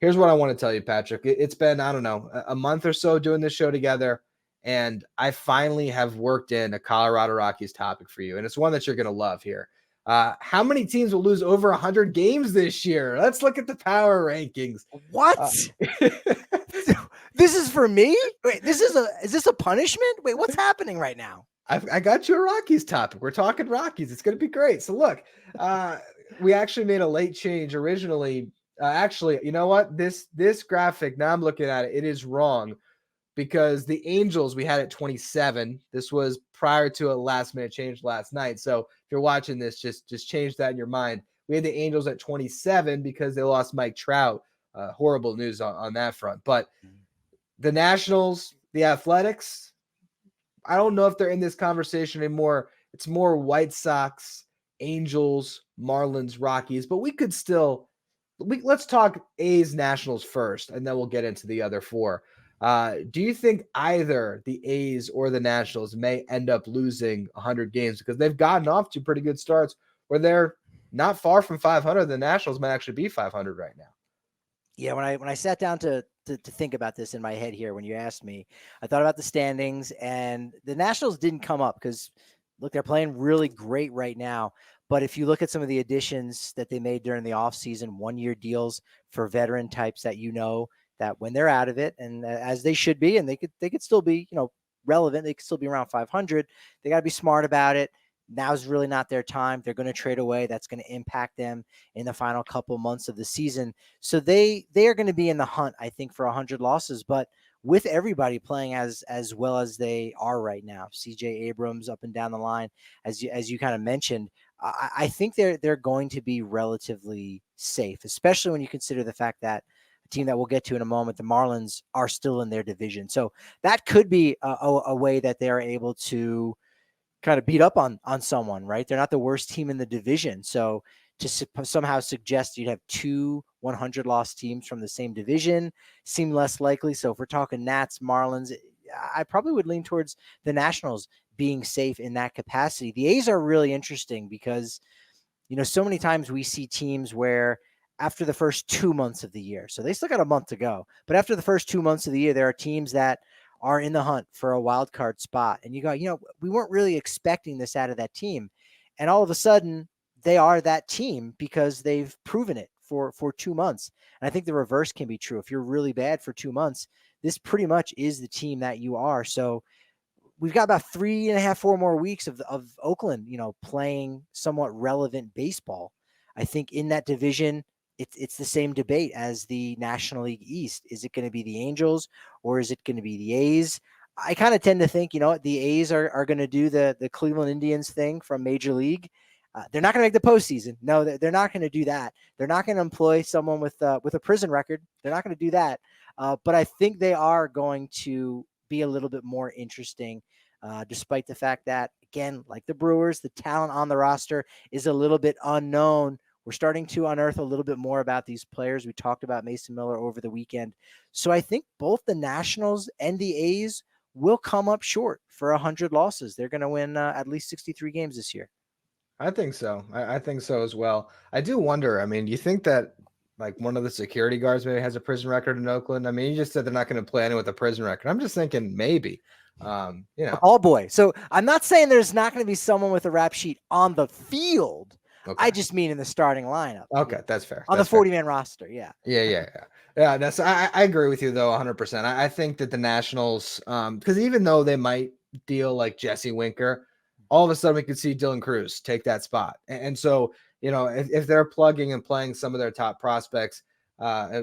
Here's what I want to tell you, Patrick. It's been, I don't know, a month or so doing this show together, and I finally have worked in a Colorado Rockies topic for you, and it's one that you're going to love here. How many teams will lose over 100 games this year? Let's look at the power rankings. What? This is for me? Wait, is this a punishment? Wait, what's happening right now? I got you a Rockies topic. We're talking Rockies. It's going to be great. So look, we actually made a late change originally. Actually, you know what? This graphic, now I'm looking at it, it is wrong because the Angels we had at 27. This was prior to a last minute change last night. So if you're watching this, just change that in your mind. We had the Angels at 27 because they lost Mike Trout. Horrible news on that front. But the Nationals, the Athletics, I don't know if they're in this conversation anymore. It's more White Sox, Angels, Marlins, Rockies, but we could still let's talk A's, Nationals first, and then we'll get into the other four. Do you think either the A's or the Nationals may end up losing 100 games because they've gotten off to pretty good starts where they're not far from 500? The Nationals might actually be 500 right now. Yeah, when I sat down to think about this in my head here, when you asked me, I thought about the standings, and the Nationals didn't come up because, look, they're playing really great right now. But if you look at some of the additions that they made during the offseason, 1-year deals for veteran types that that when they're out of it, and as they should be, and they could still be, relevant, they could still be around 500. They got to be smart about it. Now's really not their time. They're going to trade away. That's going to impact them in the final couple months of the season. So they are going to be in the hunt, I think, for 100 losses. But with everybody playing as well as they are right now, CJ Abrams up and down the line, as you kind of mentioned, I think they're going to be relatively safe, especially when you consider the fact that a team that we'll get to in a moment, the Marlins, are still in their division. So that could be a way that they're able to kind of beat up on someone, right? They're not the worst team in the division. So to somehow suggest you'd have two 100 loss teams from the same division seem less likely. So if we're talking Nats, Marlins, I probably would lean towards the Nationals being safe in that capacity. The A's are really interesting because, so many times we see teams where after the first 2 months of the year, so they still got a month to go, but after the first 2 months of the year, there are teams that are in the hunt for a wild card spot. And you go, we weren't really expecting this out of that team. And all of a sudden they are that team because they've proven it for 2 months. And I think the reverse can be true. If you're really bad for 2 months, this pretty much is the team that you are. So we've got about 3.5, 4 more weeks of Oakland, playing somewhat relevant baseball. I think in that division, it's the same debate as the National League East. Is it going to be the Angels or is it going to be the A's? I kind of tend to think, the A's are going to do the Cleveland Indians thing from Major League. They're not going to make the postseason. No, they're not going to do that. They're not going to employ someone with a prison record. They're not going to do that. But I think they are going to be a little bit more interesting, despite the fact that, again, like the Brewers, the talent on the roster is a little bit unknown. We're starting to unearth a little bit more about these players. We talked about Mason Miller over the weekend. So I think both the Nationals and the A's will come up short for 100 losses. They're going to win at least 63 games this year. I think so. I think so as well. I do wonder, I mean, you think that like one of the security guards maybe has a prison record in Oakland? I mean, you just said they're not going to play anyone with a prison record. I'm just thinking maybe. Oh boy. So I'm not saying there's not going to be someone with a rap sheet on the field. Okay. I just mean in the starting lineup. Okay, that's fair. On the 40-man roster, yeah. Yeah. That's I agree with you though 100%. I think that the Nationals, because even though they might deal like Jesse Winker, all of a sudden we could see Dylan Cruz take that spot. And so, if they're plugging and playing some of their top prospects,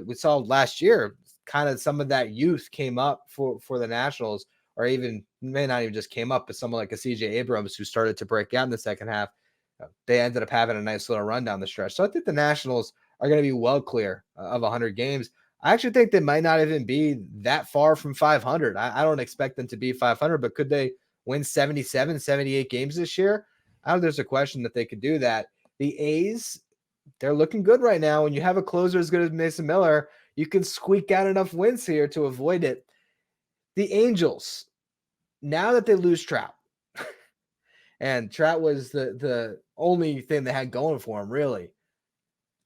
we saw last year kind of some of that youth came up for the Nationals, or even may not even just came up, but someone like a CJ Abrams who started to break out in the second half. They ended up having a nice little run down the stretch. So I think the Nationals are going to be well clear of 100 games. I actually think they might not even be that far from 500. I don't expect them to be 500, but could they win 77, 78 games this year? I don't think there's a question that they could do that. The A's, they're looking good right now. When you have a closer as good as Mason Miller, you can squeak out enough wins here to avoid it. The Angels, now that they lose Trout, and Trout was the only thing they had going for him, really.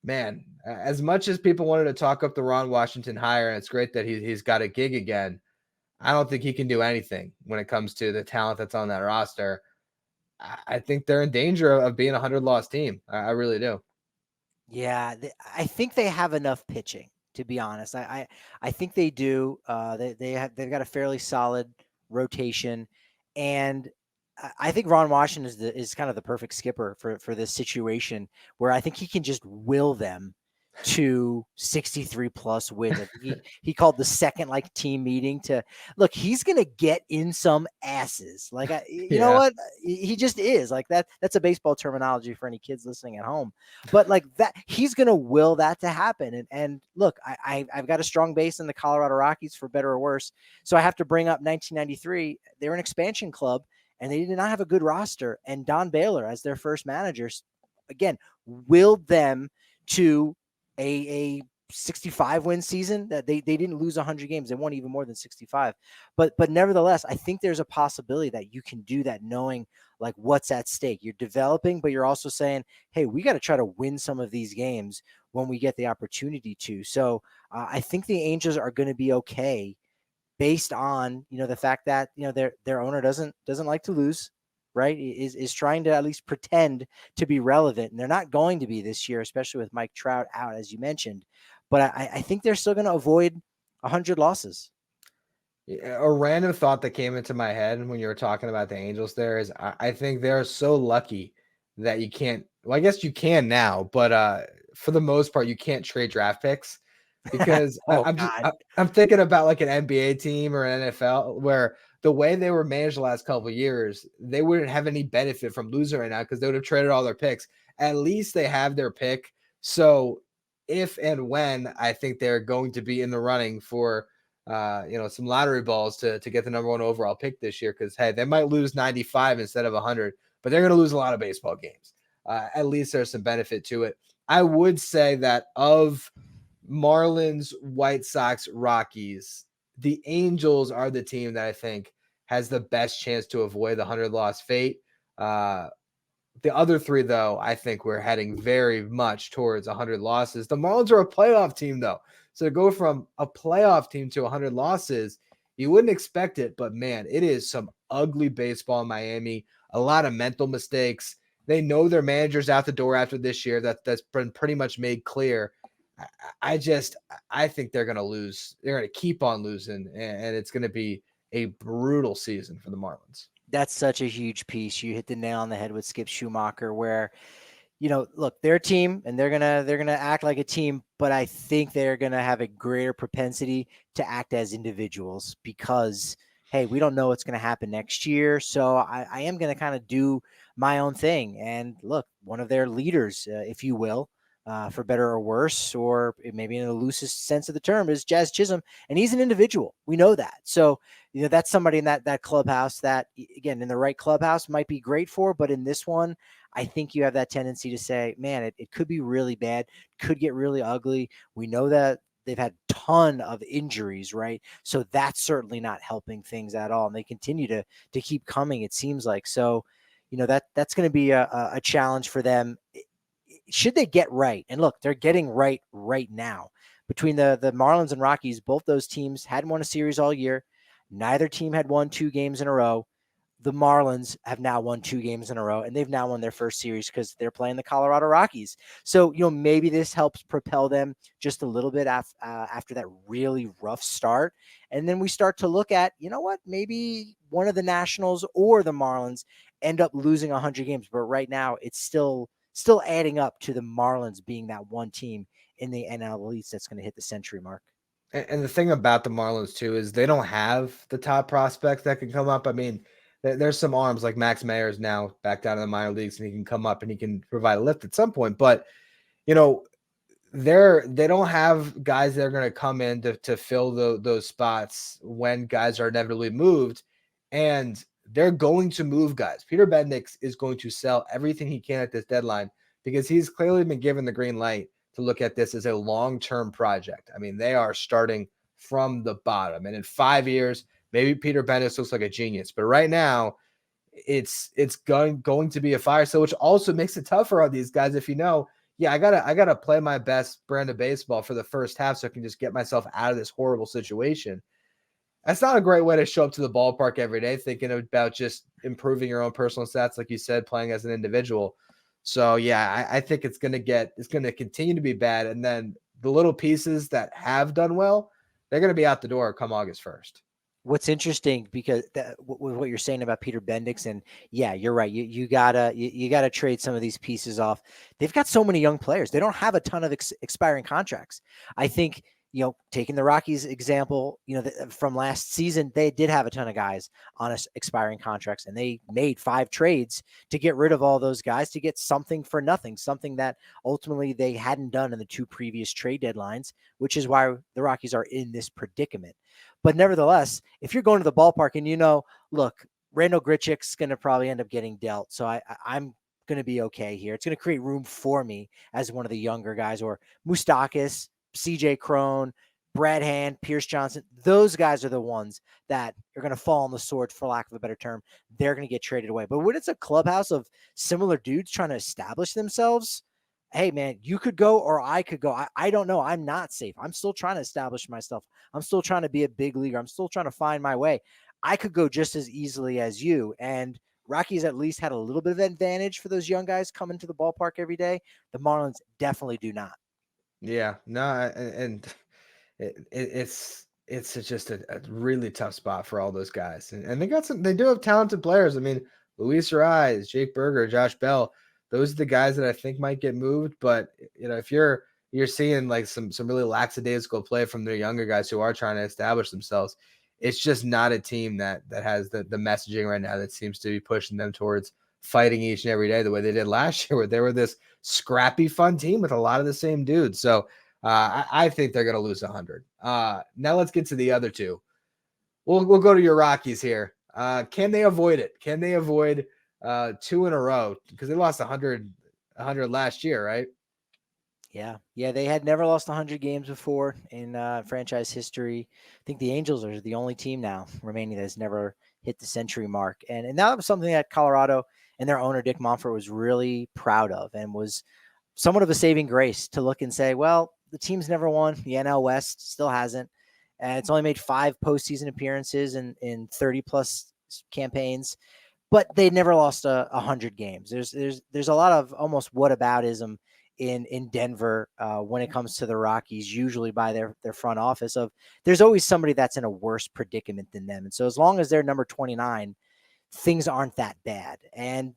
man, as much as people wanted to talk up the Ron Washington hire, and it's great that he's got a gig again, I don't think he can do anything when it comes to the talent that's on that roster. I think they're in danger of being a 100-loss team. I really do. Yeah, I think they have enough pitching, to be honest. I think they do. They've got a fairly solid rotation, and I think Ron Washington is kind of the perfect skipper for this situation, where I think he can just will them to 63 plus wins. I think he called the second like team meeting to look. He's gonna get in some asses. Like you know what? He just is like that. That's a baseball terminology for any kids listening at home. But like that, he's gonna will that to happen. And look, I've got a strong base in the Colorado Rockies for better or worse. So I have to bring up 1993. They're an expansion club, and they did not have a good roster. And Don Baylor, as their first manager, again, willed them to a 65 win season. That they didn't lose 100 games. They won even more than 65. But nevertheless, I think there's a possibility that you can do that, knowing like what's at stake. You're developing, but you're also saying, hey, we got to try to win some of these games when we get the opportunity to. So I think the Angels are going to be okay, based on, the fact that, their owner doesn't like to lose, right? Is trying to at least pretend to be relevant. And they're not going to be this year, especially with Mike Trout out, as you mentioned. But I think they're still going to avoid 100 losses. A random thought that came into my head when you were talking about the Angels there is I think they're so lucky that you can't, well, I guess you can now, but for the most part, you can't trade draft picks because I'm thinking about like an NBA team or an NFL where the way they were managed the last couple of years, they wouldn't have any benefit from losing right now because they would have traded all their picks. At least they have their pick. So if and when I think they're going to be in the running for some lottery balls to get the number 1 overall pick this year, because hey, they might lose 95 instead of 100, but they're going to lose a lot of baseball games. At least there's some benefit to it. I would say that of Marlins, White Sox, Rockies, the Angels are the team that I think has the best chance to avoid the 100-loss fate. The other three, though, I think we're heading very much towards 100 losses. The Marlins are a playoff team, though. So to go from a playoff team to 100 losses, you wouldn't expect it. But, man, it is some ugly baseball in Miami. A lot of mental mistakes. They know their manager's out the door after this year. That's been pretty much made clear. I think they're going to lose. They're going to keep on losing, and it's going to be a brutal season for the Marlins. That's such a huge piece. You hit the nail on the head with Skip Schumacher, where, look, they're a team and they're gonna act like a team, but I think they're gonna have a greater propensity to act as individuals because, hey, we don't know what's gonna happen next year. So I am gonna kind of do my own thing. And look, one of their leaders, if you will, for better or worse, or maybe in the loosest sense of the term, is Jazz Chisholm, and he's an individual. We know that. So, that's somebody in that clubhouse that, again, in the right clubhouse might be great for, but in this one, I think you have that tendency to say, man, it could be really bad, could get really ugly. We know that they've had a ton of injuries, right? So that's certainly not helping things at all. And they continue to keep coming, it seems like. So, that's going to be a challenge for them. Should they get right? And look, they're getting right now. Between the Marlins and Rockies, both those teams hadn't won a series all year. Neither team had won 2 games in a row. The Marlins have now won 2 games in a row, and they've now won their first series because they're playing the Colorado Rockies. So, maybe this helps propel them just a little bit after that really rough start. And then we start to look at, maybe one of the Nationals or the Marlins end up losing 100 games. But right now, it's still adding up to the Marlins being that one team in the NL East that's going to hit the century mark. And the thing about the Marlins, too, is they don't have the top prospects that can come up. I mean, there's some arms like Max Mayer's now back down in the minor leagues, and he can come up and he can provide a lift at some point. But, they don't have guys that are going to come in to fill those spots when guys are inevitably moved. And they're going to move guys. Peter Bendix is going to sell everything he can at this deadline because he's clearly been given the green light to look at this as a long-term project. I mean, they are starting from the bottom. And in 5 years, maybe Peter Bendix looks like a genius. But right now, it's going to be a fire sale, which also makes it tougher on these guys if yeah, I gotta play my best brand of baseball for the first half so I can just get myself out of this horrible situation. That's not a great way to show up to the ballpark every day thinking about just improving your own personal stats, like you said, playing as an individual. So yeah, I think it's gonna continue to be bad. And then the little pieces that have done well, they're gonna be out the door come August 1st. What's interesting because with what you're saying about Peter Bendix, and yeah, you're right. You gotta trade some of these pieces off. They've got so many young players. They don't have a ton of expiring contracts. I think, taking the Rockies example, from last season, they did have a ton of guys on expiring contracts, and they made 5 trades to get rid of all those guys to get something for nothing, something that ultimately they hadn't done in the 2 previous trade deadlines, which is why the Rockies are in this predicament. But nevertheless, if you're going to the ballpark and look, Randall Grichuk's going to probably end up getting dealt, so I'm going to be okay here. It's going to create room for me as one of the younger guys, or Moustakas, CJ Crone, Brad Hand, Pierce Johnson. Those guys are the ones that are going to fall on the sword, for lack of a better term. They're going to get traded away. But when it's a clubhouse of similar dudes trying to establish themselves, hey, man, you could go or I could go. I don't know. I'm not safe. I'm still trying to establish myself. I'm still trying to be a big leaguer. I'm still trying to find my way. I could go just as easily as you. And Rockies at least had a little bit of advantage for those young guys coming to the ballpark every day. The Marlins definitely do not. Yeah, no, and it's just a really tough spot for all those guys, and they do have talented players. I mean, Luis Rise, Jake Berger, Josh Bell, those are the guys that I think might get moved. But if you're seeing like some really lackadaisical play from their younger guys who are trying to establish themselves, it's just not a team that has the messaging right now that seems to be pushing them towards fighting each and every day the way they did last year, where they were this scrappy, fun team with a lot of the same dudes. So I think they're going to lose 100. Now let's get to the other two. We'll go to your Rockies here. Can they avoid it? Can they avoid 2 in a row? Because they lost 100 last year, right? Yeah. They had never lost 100 games before in franchise history. I think the Angels are the only team now remaining that has never hit the century mark. And that was something that Colorado and their owner, Dick Monfort, was really proud of, and was somewhat of a saving grace to look and say, well, the team's never won. The NL West still hasn't. And it's only made 5 postseason appearances in 30 plus campaigns, but they never lost 100 games. There's a lot of almost whataboutism in Denver when it comes to the Rockies, usually by their front office, of there's always somebody that's in a worse predicament than them. And so as long as they're number 29, things aren't that bad. And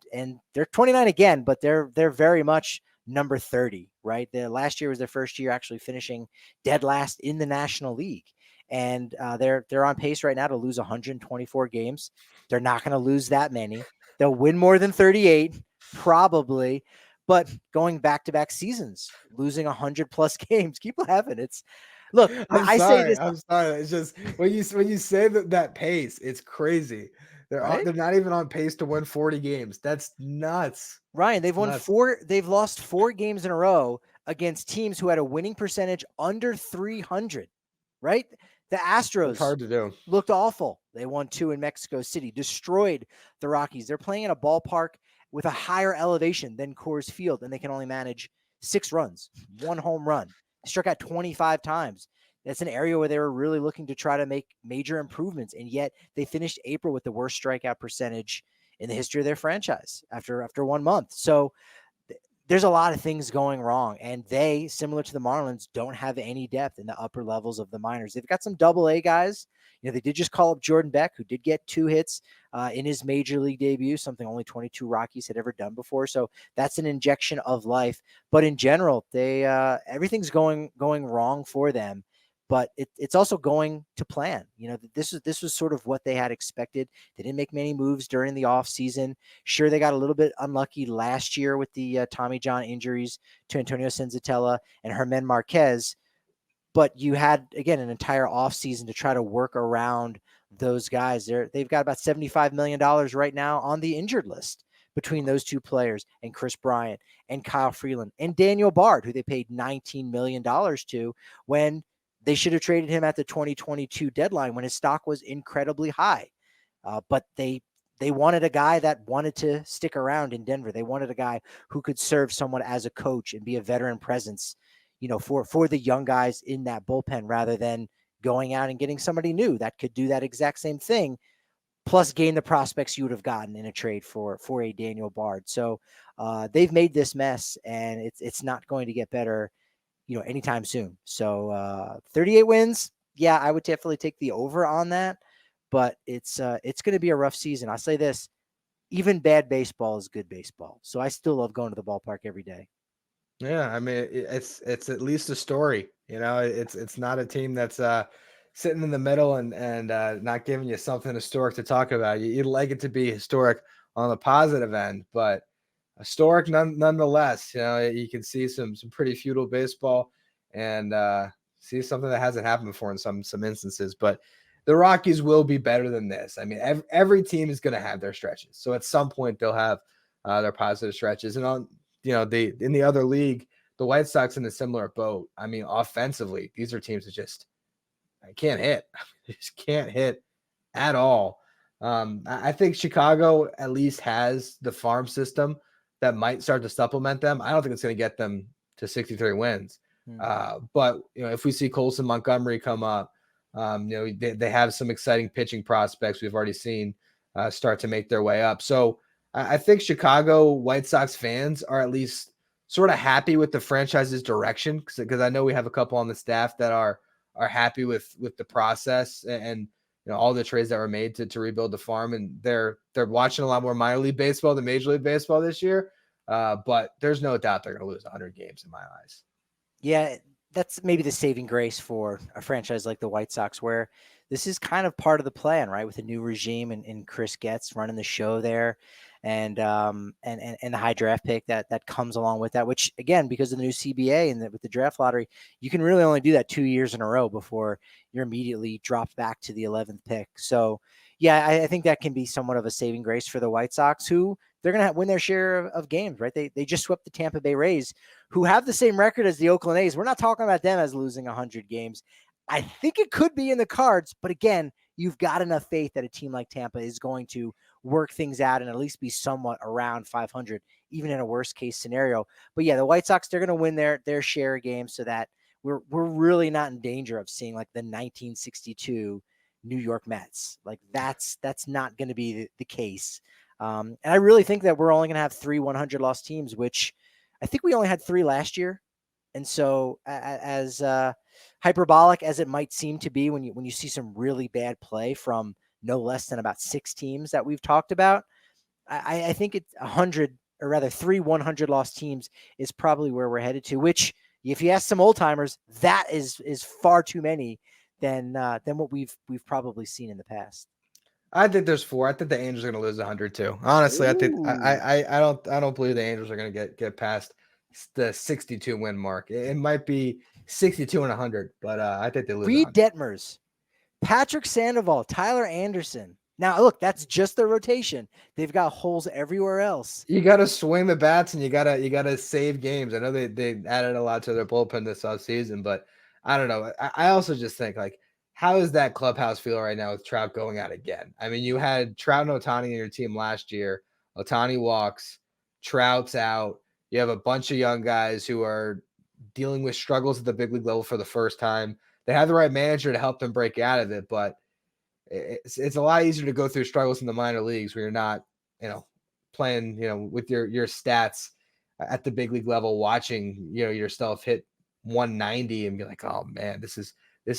they're 29 again, but they're very much number 30, right? The last year was their first year actually finishing dead last in the National League. And they're on pace right now to lose 124 games. They're not going to lose that many. They'll win more than 38, probably. But going back-to-back seasons, losing 100 plus games, keep laughing. Look, I'm say sorry. this. I'm sorry. It's just when you say that pace, it's crazy. Right? They're not even on pace to win 40 games. That's nuts. Ryan, they've won Nuts. 4. They've lost 4 games in a row against teams who had a winning percentage under 300. Right? The Astros It's hard to do. looked awful. They won 2 in Mexico City, destroyed the Rockies. They're playing in a ballpark with a higher elevation than Coors Field, and they can only manage 6 runs, 1 home run. They struck out 25 times. That's an area where they were really looking to try to make major improvements, and yet they finished April with the worst strikeout percentage in the history of their franchise after 1 month. So there's a lot of things going wrong, and they, similar to the Marlins, don't have any depth in the upper levels of the minors. They've got some double-A guys. They did just call up Jordan Beck, who did get 2 hits in his major league debut, something only 22 Rockies had ever done before. So that's an injection of life. But in general, they everything's going wrong for them. But it's also going to plan. This was sort of what they had expected. They didn't make many moves during the offseason. Sure, they got a little bit unlucky last year with the Tommy John injuries to Antonio Senzatella and Germán Marquez. But you had, again, an entire offseason to try to work around those guys. They've got about $75 million right now on the injured list between those 2 players and Chris Bryant and Kyle Freeland and Daniel Bard, who they paid $19 million to when they should have traded him at the 2022 deadline when his stock was incredibly high. But they they wanted a guy that wanted to stick around in Denver. They wanted a guy who could serve someone as a coach and be a veteran presence, for the young guys in that bullpen, rather than going out and getting somebody new that could do that exact same thing, plus gain the prospects you would have gotten in a trade for a Daniel Bard. So they've made this mess, and it's not going to get better, anytime soon. So 38 wins. Yeah, I would definitely take the over on that, but it's going to be a rough season. I'll say this, even bad baseball is good baseball. So I still love going to the ballpark every day. Yeah, I mean it's at least a story. It's not a team that's sitting in the middle and not giving you something historic to talk about. You'd like it to be historic on the positive end, but historic nonetheless. You can see some pretty feudal baseball and see something that hasn't happened before in some instances. But the Rockies will be better than this. I mean, every team is going to have their stretches, so at some point they'll have their positive stretches. And on in the other league, the White Sox in a similar boat. I mean, offensively, these are teams that just can't hit. They just can't hit at all. I think Chicago at least has the farm system that might start to supplement them. I don't think it's going to get them to 63 wins. But if we see Colson Montgomery come up, they have some exciting pitching prospects we've already seen start to make their way up. So I think Chicago White Sox fans are at least sort of happy with the franchise's direction, because I know we have a couple on the staff that are happy with the process and all the trades that were made to rebuild the farm, and they're watching a lot more minor league baseball than Major League Baseball this year. But there's no doubt they're going to lose 100 games in my eyes. Yeah, that's maybe the saving grace for a franchise like the White Sox, where this is kind of part of the plan, right? With a new regime and Chris Getz running the show there, and the high draft pick that comes along with that. Which, again, because of the new CBA and with the draft lottery, you can really only do that 2 years in a row before you're immediately dropped back to the 11th pick. So, yeah, I think that can be somewhat of a saving grace for the White Sox, who they're going to win their share of games, right? They just swept the Tampa Bay Rays, who have the same record as the Oakland A's. We're not talking about them as losing 100 games. I think it could be in the cards, but again, you've got enough faith that a team like Tampa is going to work things out and at least be somewhat around 500, even in a worst case scenario. But yeah, the White Sox, they're going to win their share of games, so that we're really not in danger of seeing like the 1962 New York Mets. Like that's not going to be the case. And I really think that we're only going to have 3 100 loss teams, which I think we only had 3 last year. And so as hyperbolic as it might seem to be when you see some really bad play from no less than about 6 teams that we've talked about, I think it's 100, or rather 3 100 loss teams is probably where we're headed to, which if you ask some old timers, that is far too many than what we've probably seen in the past. I think there's 4. I think the Angels are going to lose 100 too. Honestly, I think I don't believe the Angels are going to get past the 62 win mark. It might be 62 and 100, but I think they lose. Reed Detmers, Patrick Sandoval, Tyler Anderson. Now, look, that's just their rotation. They've got holes everywhere else. You got to swing the bats and you got to save games. I know they added a lot to their bullpen this offseason, but I don't know. I also just think, like, how is that clubhouse feel right now with Trout going out again? I mean, you had Trout and Ohtani in your team last year. Ohtani walks, Trout's out. You have a bunch of young guys who are dealing with struggles at the big league level for the first time. They have the right manager to help them break out of it, but it's a lot easier to go through struggles in the minor leagues where you're not, playing, with your stats at the big league level, watching, yourself hit 190 and be like, oh man, this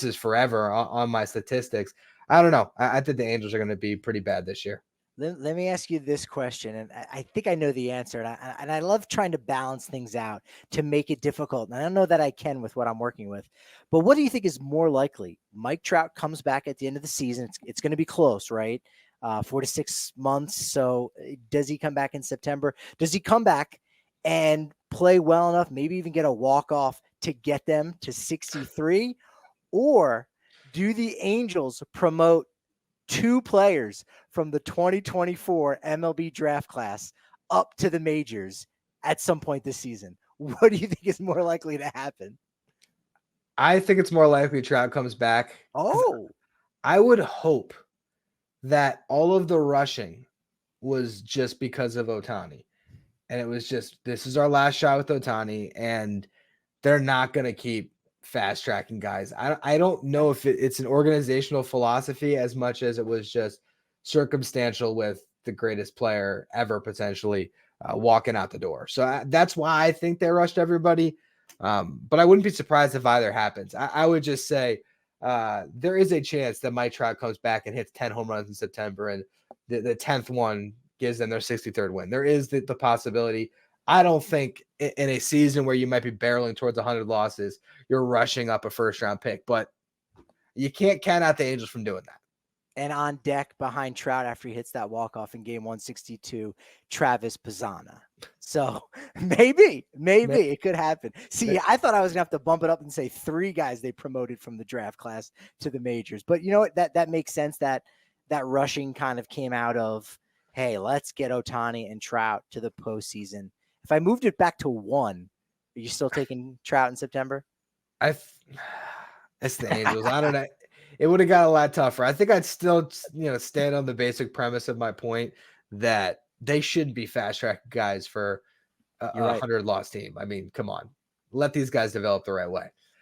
is forever on my statistics. I don't know. I think the Angels are going to be pretty bad this year. Let me ask you this question, and I think I know the answer, and I love trying to balance things out to make it difficult. And I don't know that I can with what I'm working with, but what do you think is more likely? Mike Trout comes back at the end of the season. It's going to be close, right? 4 to 6 months. So does he come back in September? Does he come back and play well enough, maybe even get a walk-off to get them to 63? Or do the Angels promote 2 players from the 2024 MLB draft class up to the majors at some point this season? What do you think is more likely to happen? I think it's more likely Trout comes back. Oh, I would hope that all of the rushing was just because of Otani. And it was just, this is our last shot with Otani, and they're not going to keep fast tracking guys. I don't know if it's an organizational philosophy as much as it was just circumstantial with the greatest player ever potentially walking out the door. So that's why I think they rushed everybody. But I wouldn't be surprised if either happens. I would just say there is a chance that Mike Trout comes back and hits 10 home runs in September, and the 10th one gives them their 63rd win. There is the possibility. I don't think in a season where you might be barreling towards 100 losses, you're rushing up a first-round pick, but you can't count out the Angels from doing that. And on deck behind Trout after he hits that walk-off in game 162, Travis Pizzana. So maybe it could happen. See, I thought I was going to have to bump it up and say 3 guys they promoted from the draft class to the majors. But you know what? That makes sense. That rushing kind of came out of, hey, let's get Otani and Trout to the postseason. If I moved it back to 1, are you still taking Trout in September? It's the Angels. I don't know. It would have got a lot tougher. I think I'd still, stand on the basic premise of my point that they shouldn't be fast track guys for a 100 loss team. I mean, come on, let these guys develop the right way.